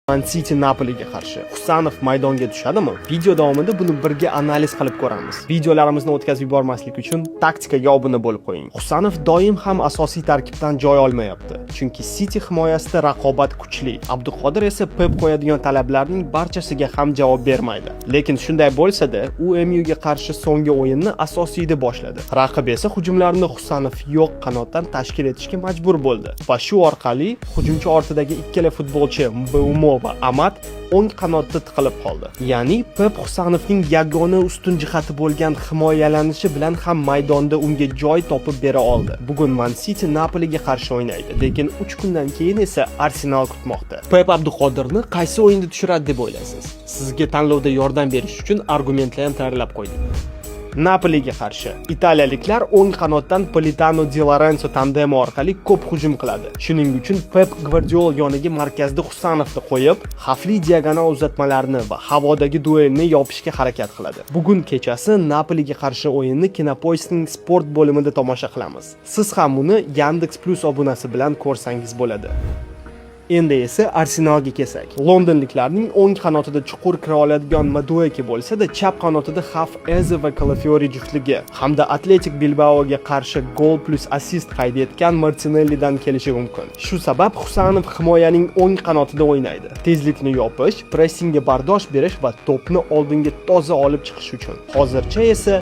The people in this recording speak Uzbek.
Man City Napoliga qarshi Husanov maydonga tushadimi? Video davomida buni birga analiz qilib ko'ramiz. Videolarimizni o'tkazib yubormaslik uchun taktikaga obuna bo'lib qo'ying. Husanov doim ham asosiy tarkibdan joy olmayapti, chunki City himoyasida raqobat kuchli. Abduqodir esa Pep qo'yadigan talablarning barchasiga ham javob bermaydi. Lekin shunday bo'lsa-da, u MUga qarshi so'nggi o'yinni asosiyda boshladi. Raqib esa hujumlarni Husanov yo'q qanotdan tashkil etishga majbur bo'ldi va shu orqali hujumchi ortidagi ikkala futbolchi Mbeumo va Amat o'ng qanotda tiqilib qoldi. Ya'ni Pep Husanovning yagona ustun jihati bo'lgan himoyalanishi bilan ham maydonda unga joy topib bera oldi. Bugun Man City Napoliga qarshi o'ynaydi, lekin 3 kundan keyin esa Arsenal kutmoqda. Pep Abduqodirni qaysi o'yinda tushiradi deb o'ylaysiz? Sizga tanlovda yordam berish uchun argumentlarni tayyorlab qo'ydik. Napoliga qarshi italiyaliklar o'ng qanotdan Politano Di Lorenzo tandemi orqali ko'p hujum qiladi. Shuning uchun Pep Gvardiola yoniga markazda Husanovni qo'yib, xavfli diagonal uzatmalarni va havodagi duelni yopishga harakat qiladi. Bugun kechasi Napoliga qarshi o'yinni Kinopoisning sport bo'limida tomosha qilamiz. Siz ham uni Yandex Plus obunasi bilan ko'rsangiz bo'ladi. Endi esa Arsenalga kelsak. Londonliklarning o'ng qanotida chuqur kira oladigan Madueke bo'lsa-da, chap qanotida xavf Eze va Calafiori juftligi hamda Athletic Bilbaoga qarshi gol plus assist qayd etgan Martinellidan kelishi mumkin. Shu sabab Husanov himoyaning o'ng qanotida o'ynaydi. Tezlikni yopish, pressingga bardosh berish va to'pni oldinga toza olib chiqish uchun. Hozircha esa